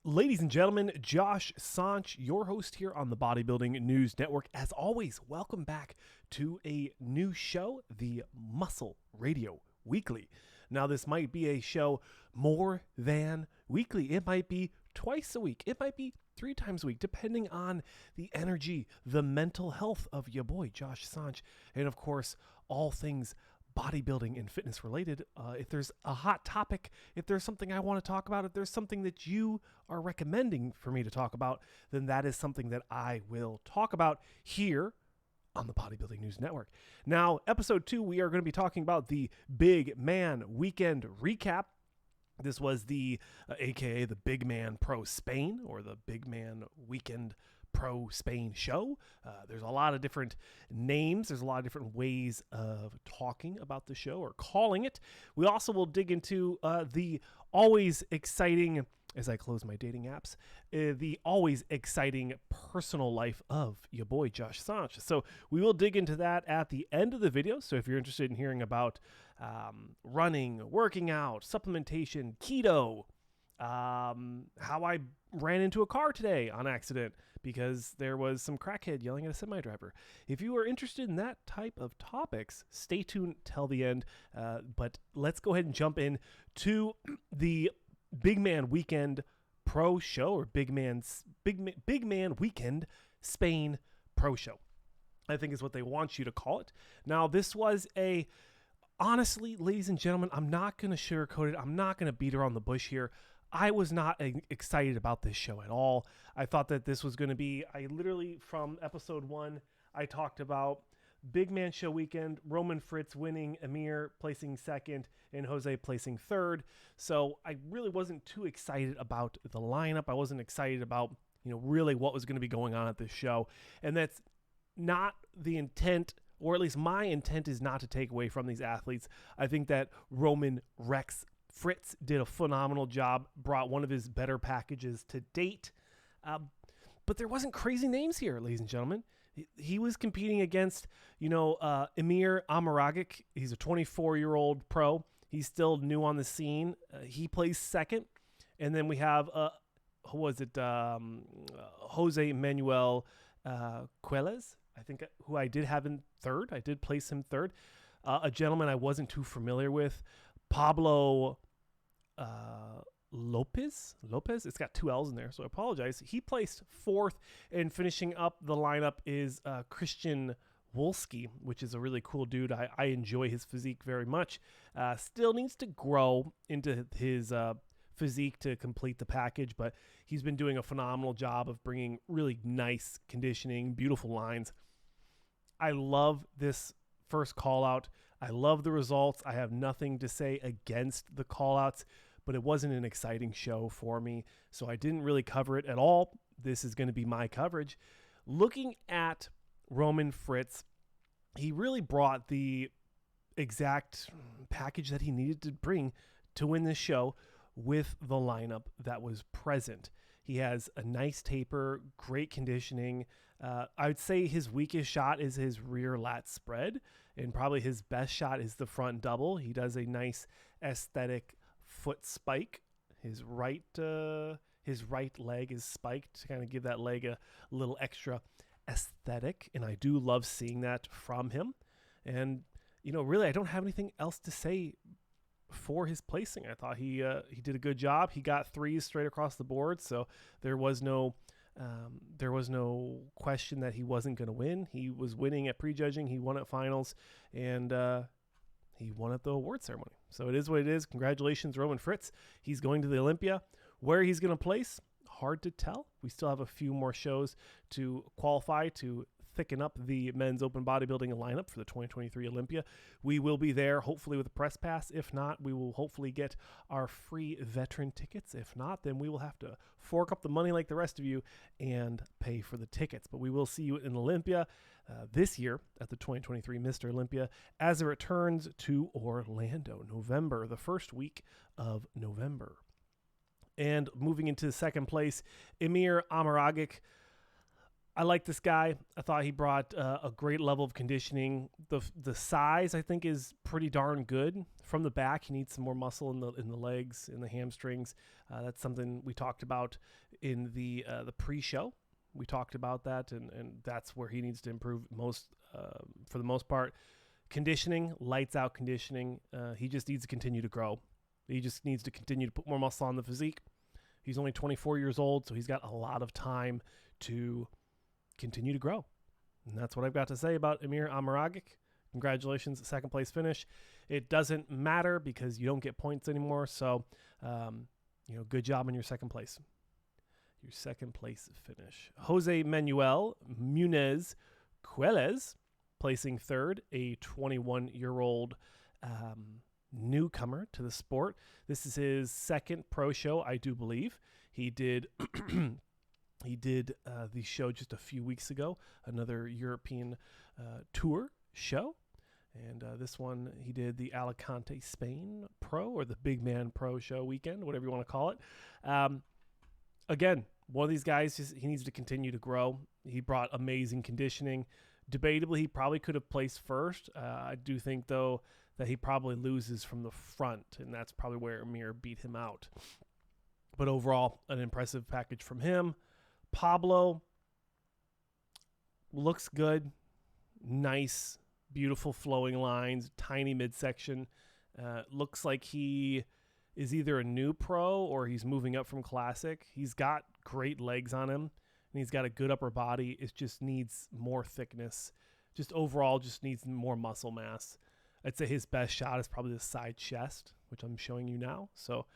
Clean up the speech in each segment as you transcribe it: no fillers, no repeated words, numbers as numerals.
Ladies and gentlemen, Josh Saunch, your host here on the Bodybuilding News Network. As always, welcome back to a new show, the Muscle Radio Weekly. Now, this might be a show more than weekly. It might be twice a week. It might be 3 times a week, depending on the energy, the mental health of your boy, Josh Saunch, and of course, all things bodybuilding and fitness related. If there's a hot topic, if there's something I want to talk about, if there's something that you are recommending for me to talk about, then that is something that I will talk about here on the Bodybuilding News Network. Now, episode 2, we are going to be talking about the Bigman weekend recap. This was the aka the Bigman Pro Spain, or the Bigman Weekend Pro Spain show. There's a lot of different names. There's a lot of different ways of talking about the show or calling it. We also will dig into the always exciting, as I close my dating apps, the always exciting personal life of your boy Josh Saunch. So we will dig into that at the end of the video. So if you're interested in hearing about running, working out, supplementation, keto, how I ran into a car today on accident because there was some crackhead yelling at a semi-driver. If you are interested in that type of topics, stay tuned till the end. But let's go ahead and jump in to the Bigman Weekend Pro Show, or Bigman Weekend Spain Pro Show, I think is what they want you to call it. Now, this was honestly, ladies and gentlemen, I'm not going to sugarcoat it. I'm not going to beat around the bush here. I was not excited about this show at all. I thought that this was going to be, from episode 1, I talked about Bigman Show weekend, Roman Fritz winning, Amir placing second, and Jose placing third. So I really wasn't too excited about the lineup. I wasn't excited about, really what was going to be going on at this show. And that's not the intent, or at least my intent is not to take away from these athletes. I think that Roman Fritz did a phenomenal job, brought one of his better packages to date. But there wasn't crazy names here, ladies and gentlemen. He was competing against, Amir Amaragic. He's a 24-year-old pro. He's still new on the scene. He plays second. And then we have, Jose Manuel Queles, I think, who I did have in third. I did place him third. A gentleman I wasn't too familiar with, Pablo Lopez. It's got 2 L's in there, so I apologize. He placed fourth, and finishing up the lineup is Christian Wolski, which is a really cool dude. I enjoy his physique very much. Still needs to grow into his physique to complete the package, but he's been doing a phenomenal job of bringing really nice conditioning, beautiful lines. I love this first call out. I love the results. I have nothing to say against the call outs, but it wasn't an exciting show for me, so I didn't really cover it at all. This is going to be my coverage. Looking at Roman Fritz, he really brought the exact package that he needed to bring to win this show with the lineup that was present. He has a nice taper, great conditioning. I would say his weakest shot is his rear lat spread, and probably his best shot is the front double. He does a nice aesthetic foot spike. His right leg is spiked to kind of give that leg a little extra aesthetic, and I do love seeing that from him. And really, I don't have anything else to say for his placing. I thought he did a good job. He got 3s straight across the board, so there was no question that he wasn't going to win. He was winning at prejudging. He won at finals, and he won at the award ceremony. So it is what it is. Congratulations, Roman Fritz. He's going to the Olympia. Where he's going to place, hard to tell. We still have a few more shows to qualify to thicken up the men's open bodybuilding lineup for the 2023 Olympia. We will be there, hopefully with a press pass. If not, we will hopefully get our free veteran tickets. If not, then we will have to fork up the money like the rest of you and pay for the tickets. But we will see you in Olympia this year at the 2023 Mr. Olympia as it returns to Orlando, the first week of November. And moving into second place, Amir Amaragic. I like this guy. I thought he brought a great level of conditioning. The size, I think, is pretty darn good. From the back, he needs some more muscle in the legs, in the hamstrings. That's something we talked about in the pre-show. We talked about that, and that's where he needs to improve most for the most part. Conditioning, lights out conditioning. He just needs to continue to grow. He just needs to continue to put more muscle on the physique. He's only 24 years old, so he's got a lot of time to continue to grow. And that's what I've got to say about Amir Amaragic. Congratulations, second place finish. It doesn't matter because you don't get points anymore. So, good job on your second place. Your second place finish. Jose Manuel Munez Quelez placing third, a 21-year-old newcomer to the sport. This is his second pro show, I do believe. He did the show just a few weeks ago, another European tour show. And this one, he did the Alicante, Spain Pro, or the Bigman Pro Show weekend, whatever you want to call it. Again, one of these guys, he needs to continue to grow. He brought amazing conditioning. Debatably, he probably could have placed first. I do think, though, that he probably loses from the front, and that's probably where Amir beat him out. But overall, an impressive package from him. Pablo looks good. Nice, beautiful flowing lines, tiny midsection. Looks like he is either a new pro or he's moving up from classic. He's got great legs on him, and he's got a good upper body. It just needs more thickness. Just overall, just needs more muscle mass. I'd say his best shot is probably the side chest, which I'm showing you now. So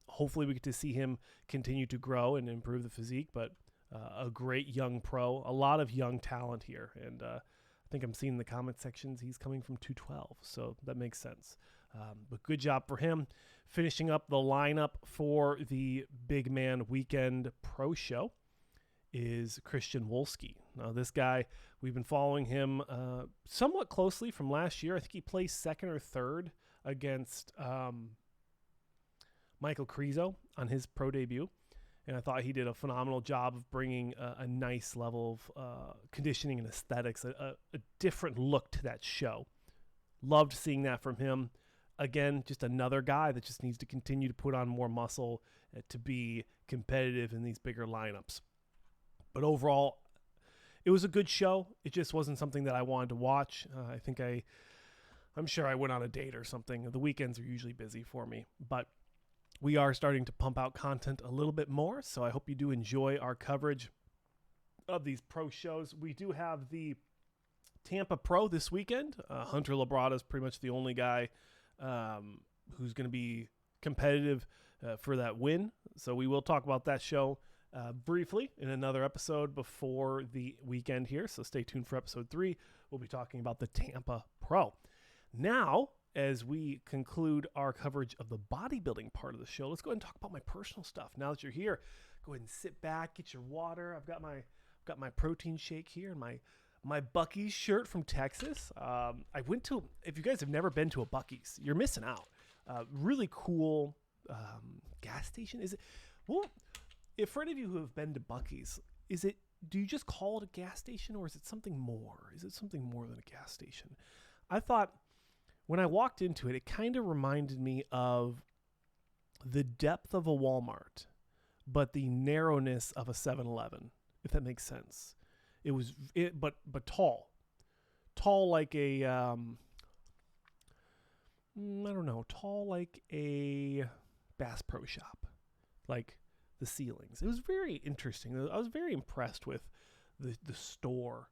hopefully we get to see him continue to grow and improve the physique, but a great young pro, a lot of young talent here. And I think I'm seeing in the comment sections he's coming from 212, so that makes sense. But good job for him. Finishing up the lineup for the Big Man Weekend Pro Show is Christian Wolski. Now, this guy, we've been following him somewhat closely from last year. I think he placed second or third against Michael Krizo on his pro debut. And I thought he did a phenomenal job of bringing a nice level of conditioning and aesthetics, a different look to that show. Loved seeing that from him. Again, just another guy that just needs to continue to put on more muscle to be competitive in these bigger lineups. But overall, it was a good show. It just wasn't something that I wanted to watch. I'm sure I went on a date or something. The weekends are usually busy for me, but we are starting to pump out content a little bit more, so I hope you do enjoy our coverage of these pro shows. We do have the Tampa Pro this weekend. Hunter Labrada is pretty much the only guy who's going to be competitive for that win, so we will talk about that show briefly in another episode before the weekend here, so stay tuned for episode 3. We'll be talking about the Tampa Pro. Now, as we conclude our coverage of the bodybuilding part of the show, let's go ahead and talk about my personal stuff. Now that you're here, go ahead and sit back, get your water. I've got my protein shake here and my Buc-ee's shirt from Texas. I went to, if you guys have never been to a Buc-ee's, you're missing out. Really cool gas station. Is it? Well, if for any of you who have been to Buc-ee's, do you just call it a gas station, or is it something more? Is it something more than a gas station? I thought when I walked into it, it kind of reminded me of the depth of a Walmart, but the narrowness of a 7-Eleven, if that makes sense. But tall like a tall like a Bass Pro Shop, like the ceilings. It was very interesting. I was very impressed with the store.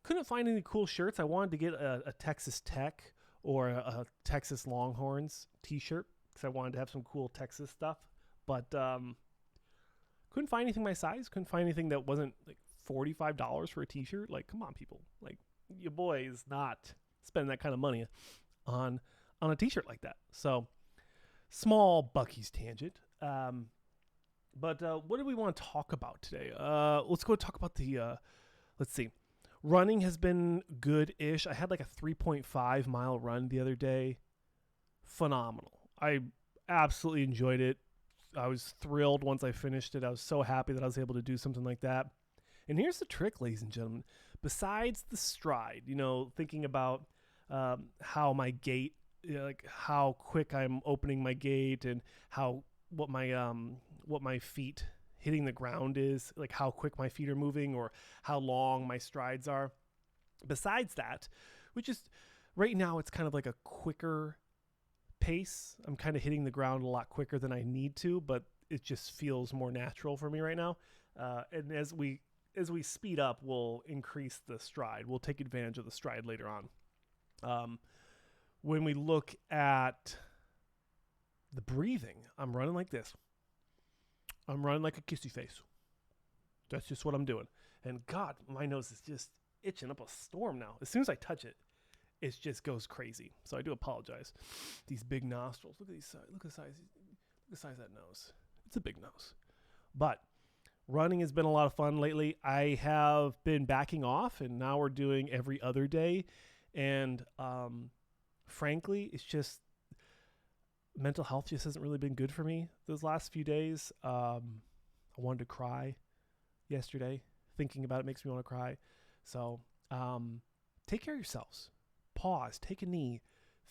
Couldn't find any cool shirts. I wanted to get a Texas Tech or a Texas Longhorns t-shirt because I wanted to have some cool Texas stuff, but couldn't find anything my size. Couldn't find anything that wasn't like $45 for a t-shirt. Like, come on, people. Like, your boy is not spending that kind of money on a t-shirt like that. So, small Buc-ee's tangent. But what do we want to talk about today? Let's go talk about let's see. Running has been good-ish. I had like a 3.5 mile run the other day. Phenomenal. I absolutely enjoyed it. I was thrilled once I finished it. I was so happy that I was able to do something like that. And here's the trick, ladies and gentlemen. Besides the stride, thinking about how my gait, like how quick I'm opening my gait, and what my feet hitting the ground is, like how quick my feet are moving or how long my strides are. Besides that, which is right now, it's kind of like a quicker pace. I'm kind of hitting the ground a lot quicker than I need to, but it just feels more natural for me right now. And as we speed up, we'll increase the stride. We'll take advantage of the stride later on. When we look at the breathing, I'm running like this. I'm running like a kissy face. That's just what I'm doing. And God, my nose is just itching up a storm now. As soon as I touch it, it just goes crazy. So I do apologize. These big nostrils. Look at these. Look at the size. Look at the size of that nose. It's a big nose. But running has been a lot of fun lately. I have been backing off, and now we're doing every other day. And frankly, it's just mental health just hasn't really been good for me those last few days. I wanted to cry yesterday. Thinking about it makes me want to cry. So take care of yourselves. Pause. Take a knee.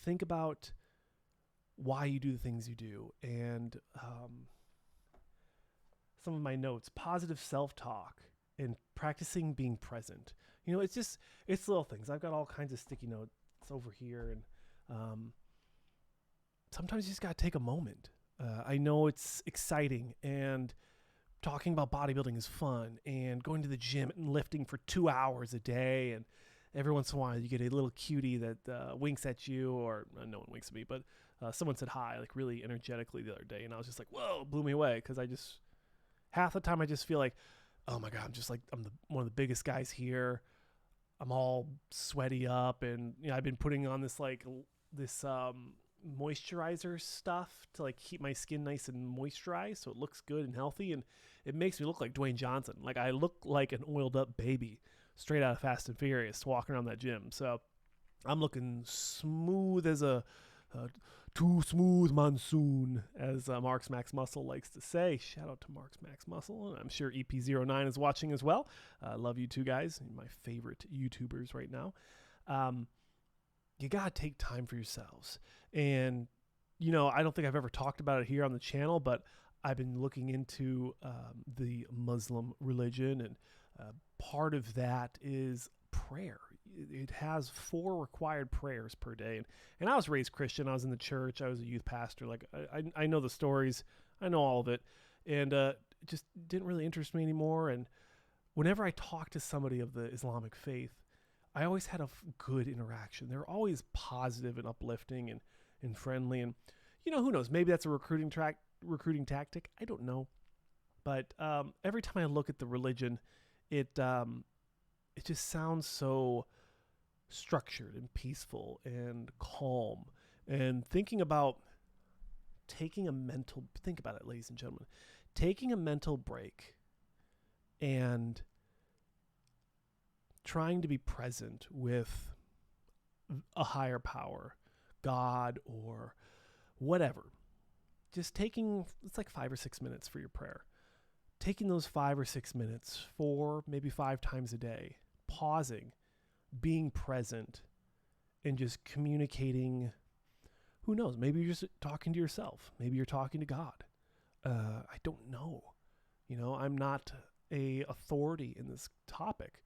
Think about why you do the things you do. And some of my notes, positive self-talk and practicing being present. It's little things. I've got all kinds of sticky notes over here. And sometimes you just got to take a moment. I know it's exciting, and talking about bodybuilding is fun, and going to the gym and lifting for 2 hours a day. And every once in a while you get a little cutie that winks at you, or no one winks at me, but someone said hi, like really energetically the other day. And I was just like, whoa, it blew me away. Cause half the time I just feel like, oh my God, I'm one of the biggest guys here. I'm all sweaty up, and I've been putting on this moisturizer stuff to like keep my skin nice and moisturized so it looks good and healthy, and it makes me look like Dwayne Johnson. Like I look like an oiled up baby straight out of Fast and Furious walking around that gym. So I'm looking smooth as a too smooth monsoon, as Mark's Max Muscle likes to say. Shout out to Mark's Max Muscle. I'm sure EP09 is watching as well. Love you two guys, my favorite YouTubers right now. You got to take time for yourselves. And, I don't think I've ever talked about it here on the channel, but I've been looking into the Muslim religion, and part of that is prayer. It has 4 required prayers per day. And I was raised Christian. I was in the church. I was a youth pastor. Like I know the stories. I know all of it. And it just didn't really interest me anymore. And whenever I talk to somebody of the Islamic faith, I always had a good interaction. They're always positive and uplifting and friendly. And, who knows? Maybe that's a recruiting tactic. I don't know. But every time I look at the religion, it just sounds so structured and peaceful and calm. And thinking about think about it, ladies and gentlemen, taking a mental break and trying to be present with a higher power, God or whatever. Just it's like 5 or 6 minutes for your prayer. Taking those 5 or 6 minutes, 4, maybe 5 times a day, pausing, being present, and just communicating. Who knows? Maybe you're just talking to yourself. Maybe you're talking to God. I don't know. I'm not a authority in this topic,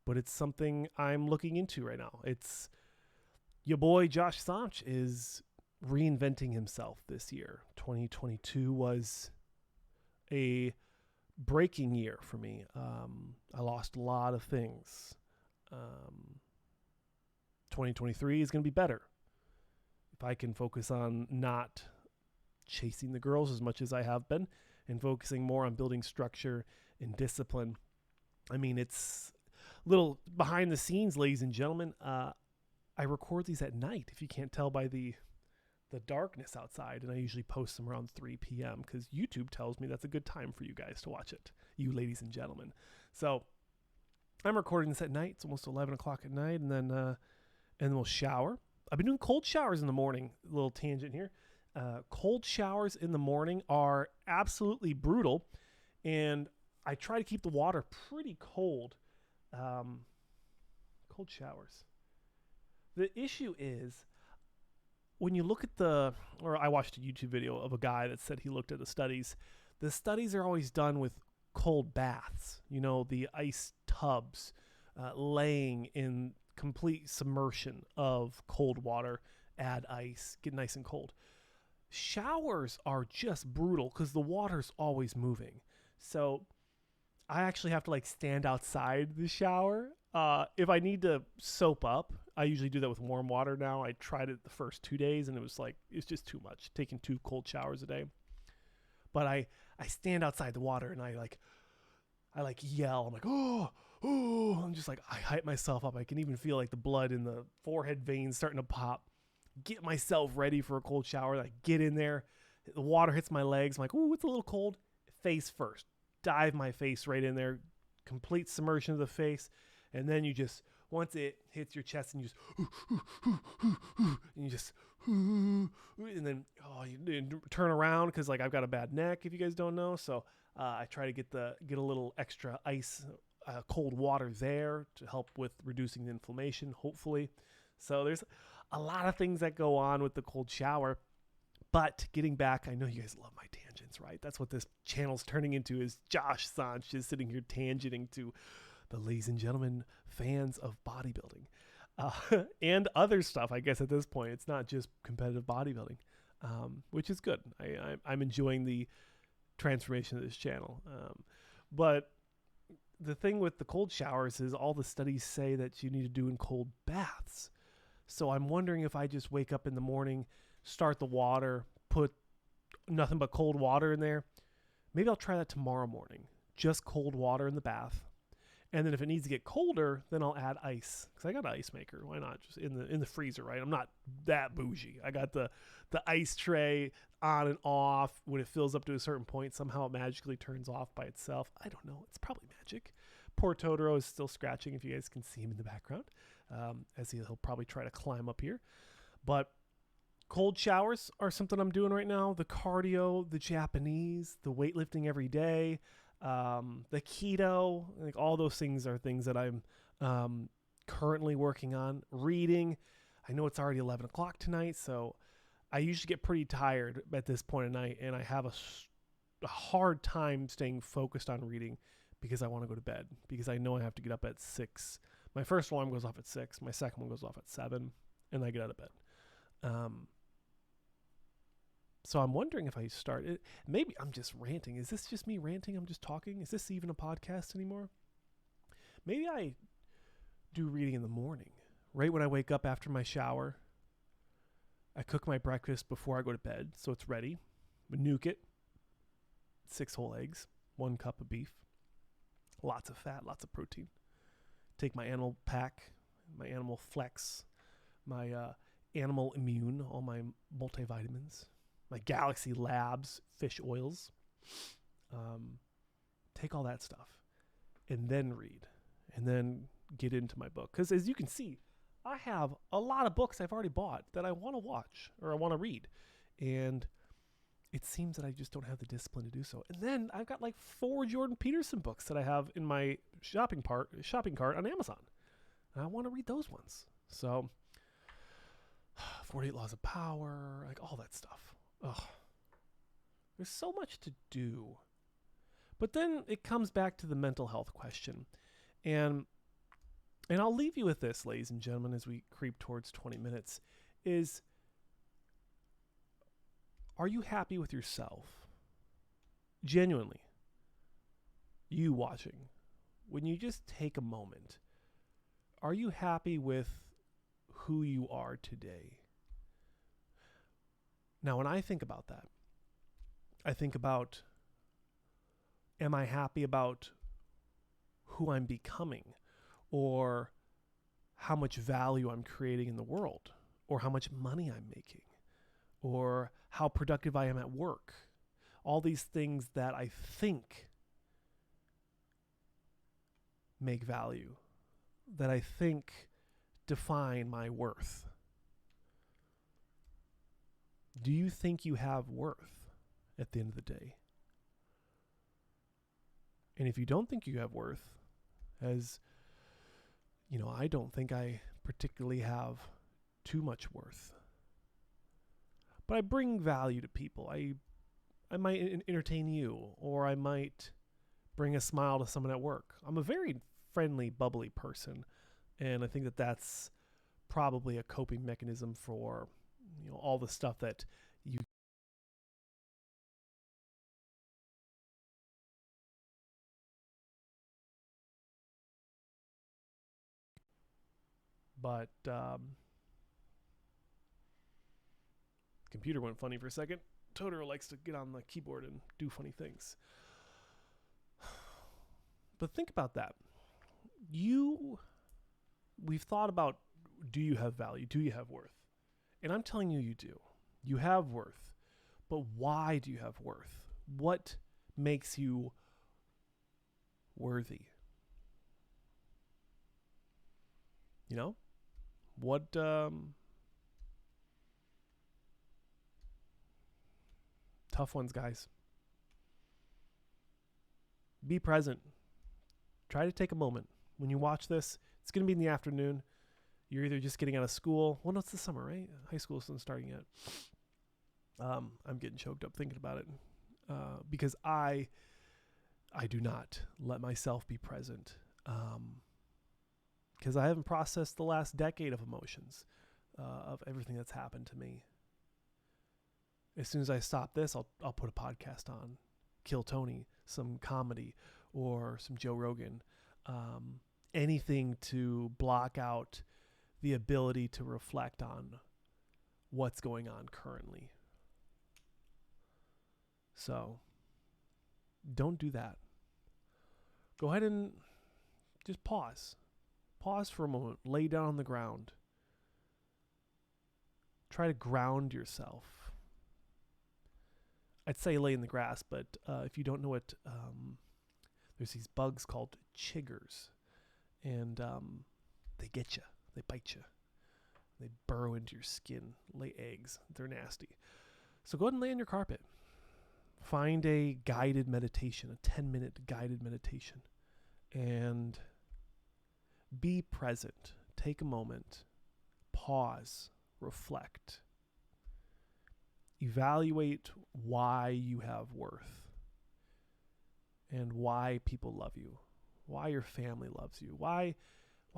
but it's something I'm looking into right now. It's your boy Josh Saunch is reinventing himself this year. 2022 was a breaking year for me. I lost a lot of things. 2023 is going to be better if I can focus on not chasing the girls as much as I have been and focusing more on building structure and discipline. I mean, it's little behind the scenes, ladies and gentlemen. I record these at night, if you can't tell by the darkness outside, and I usually post them around 3 p.m. because YouTube tells me that's a good time for you guys to watch it, you ladies and gentlemen. So I'm recording this at night. It's almost 11 o'clock at night, and then we'll shower. I've been doing cold showers in the morning. A little tangent here. Cold showers in the morning are absolutely brutal, and I try to keep the water pretty cold. Cold showers. The issue is when you look at or I watched a YouTube video of a guy that said he looked at the studies. The studies are always done with cold baths, the ice tubs, laying in complete submersion of cold water, add ice, get nice and cold. Showers are just brutal because the water's always moving. So I actually have to like stand outside the shower. If I need to soap up, I usually do that with warm water now. I tried it the first 2 days and it's just too much, taking 2 cold showers a day. But I stand outside the water and I yell. I'm like, oh, I'm just like, I hype myself up. I can even feel like the blood in the forehead veins starting to pop. Get myself ready for a cold shower. Like get in there. The water hits my legs. I'm like, ooh, it's a little cold. Face first. Dive my face right in there. Complete submersion of the face. And then you just, once it hits your chest and you just, and then you turn around because like I've got a bad neck if you guys don't know. So I try to get a little extra ice, cold water there to help with reducing the inflammation, hopefully. So there's a lot of things that go on with the cold shower. But getting back, I know you guys love my tangents, right? That's what this channel's turning into, is Josh Saunch is sitting here tangenting to the ladies and gentlemen fans of bodybuilding and other stuff. I guess at this point, it's not just competitive bodybuilding, which is good. I'm enjoying the transformation of this channel. But the thing with the cold showers is all the studies say that you need to do in cold baths. So I'm wondering if I just wake up in the morning, start the water, put nothing but cold water in there. Maybe I'll try that tomorrow morning. Just cold water in the bath. And then if it needs to get colder, then I'll add ice. Because I got an ice maker. Why not? Just in the freezer, right? I'm not that bougie. I got the ice tray on and off. When it fills up to a certain point, somehow it magically turns off by itself. I don't know. It's probably magic. Poor Totoro is still scratching, if you guys can see him in the background. As he'll probably try to climb up here. But cold showers are something I'm doing right now. The cardio, the Japanese, the weightlifting every day, the keto, like all those things are things that I'm currently working on. Reading. I know it's already 11 o'clock tonight, so I usually get pretty tired at this point of night, and I have a hard time staying focused on reading because I want to go to bed, because I know I have to get up at 6. My first alarm goes off at 6. My second one goes off at 7, and I get out of bed. So I'm wondering if I start it. Maybe I'm just ranting. Is this just me ranting? I'm just talking. Is this even a podcast anymore? Maybe I do reading in the morning, right when I wake up after my shower. I cook my breakfast before I go to bed, so it's ready. Nuke it. 6 whole eggs, 1 cup of beef, lots of fat, lots of protein. Take my animal pack, my animal flex, my animal immune, all my multivitamins, my Galaxy Labs fish oils. Take all that stuff and then read and then get into my book. Because as you can see, I have a lot of books I've already bought that I want to watch or I want to read. And it seems that I just don't have the discipline to do so. And then I've got like 4 Jordan Peterson books that I have in my shopping cart on Amazon. And I want to read those ones. So 48 Laws of Power, like all that stuff. Ugh. There's so much to do. But then it comes back to the mental health question. And I'll leave you with this, ladies and gentlemen, as we creep towards 20 minutes, is, are you happy with yourself? Genuinely. You watching. When you just take a moment, are you happy with who you are today? Now, when I think about that, I think about, am I happy about who I'm becoming, or how much value I'm creating in the world, or how much money I'm making, or how productive I am at work? All these things that I think make value, that I think define my worth. Do you think you have worth at the end of the day? And if you don't think you have worth, as you know, I don't think I particularly have too much worth. But I bring value to people. I might entertain you, or I might bring a smile to someone at work. I'm a very friendly, bubbly person, and I think that that's probably a coping mechanism for, you know, all the stuff that you. But computer went funny for a second. Totoro likes to get on the keyboard and do funny things. But think about that. We've thought about, do you have value? Do you have worth? And I'm telling you, you do. You have worth. But why do you have worth? What makes you worthy? You know? What tough ones, guys. Be present. Try to take a moment. When you watch this, it's going to be in the afternoon. You're either just getting out of school. Well, no, it's the summer, right? High school isn't starting yet. I'm getting choked up thinking about it because I do not let myself be present because I haven't processed the last decade of emotions of everything that's happened to me. As soon as I stop this, I'll put a podcast on, Kill Tony, some comedy, or some Joe Rogan, anything to block out the ability to reflect on what's going on currently. So don't do that. Go ahead and just pause. Pause for a moment. Lay down on the ground. Try to ground yourself. I'd say lay in the grass, but if you don't know it, there's these bugs called chiggers, and they get you. They bite you. They burrow into your skin, lay eggs. They're nasty. So go ahead and lay on your carpet. Find a guided meditation, a 10-minute guided meditation, and be present. Take a moment. Pause. Reflect. Evaluate why you have worth and why people love you, why your family loves you, why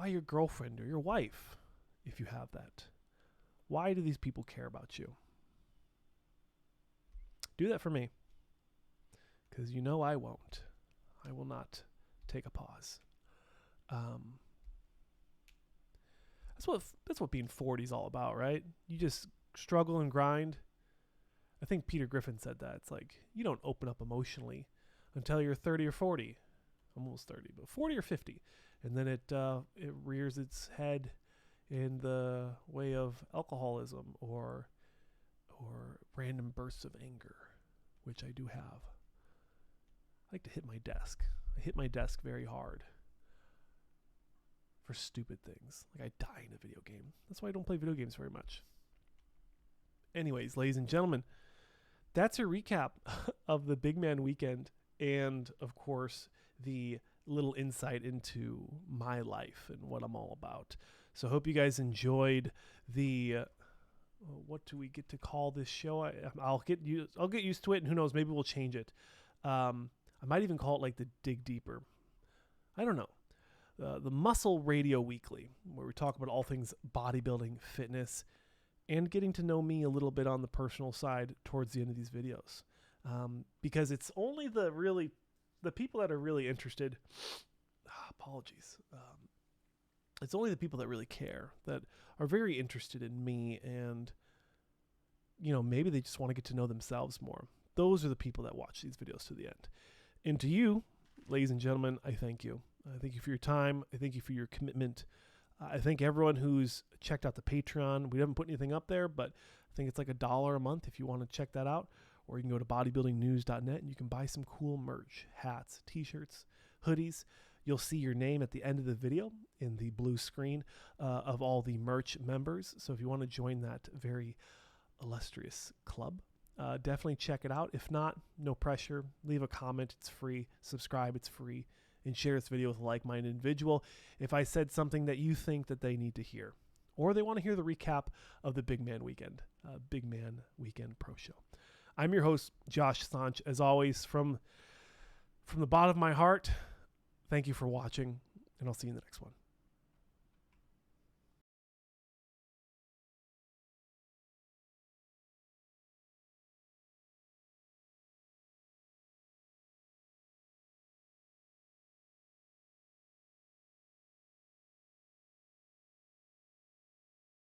your girlfriend or your wife, if you have that. Why do these people care about you? Do that for me, because you know I won't. I will not take a pause. That's what being 40 is all about, right? You just struggle and grind. I think Peter Griffin said that. It's like you don't open up emotionally until you're 30 or 40. I'm almost 30, but 40 or 50. And then it rears its head in the way of alcoholism or random bursts of anger, which I do have. I like to hit my desk. I hit my desk very hard for stupid things. Like I die in a video game. That's why I don't play video games very much. Anyways, ladies and gentlemen, that's a recap of the Bigman weekend and, of course, the little insight into my life and what I'm all about. So I hope you guys enjoyed the what do we get to call this show? I'll get used to it, and who knows, maybe we'll change it. I might even call it like the Dig Deeper. I don't know. The Muscle Radio Weekly, where we talk about all things bodybuilding, fitness, and getting to know me a little bit on the personal side towards the end of these videos. Because it's only the people that are really interested, apologies. It's only the people that really care, that are very interested in me, and, you know, maybe they just want to get to know themselves more. Those are the people that watch these videos to the end. And to you, ladies and gentlemen, I thank you. I thank you for your time. I thank you for your commitment. I thank everyone who's checked out the Patreon. We haven't put anything up there, but I think it's like $1 a month if you want to check that out. Or you can go to bodybuildingnews.net and you can buy some cool merch, hats, t-shirts, hoodies. You'll see your name at the end of the video in the blue screen of all the merch members. So if you want to join that very illustrious club, definitely check it out. If not, no pressure. Leave a comment. It's free. Subscribe. It's free. And share this video with a like-minded individual if I said something that you think that they need to hear, or they want to hear the recap of the Bigman Weekend Pro Show. I'm your host, Josh Saunch. As always, from the bottom of my heart, thank you for watching, and I'll see you in the next one.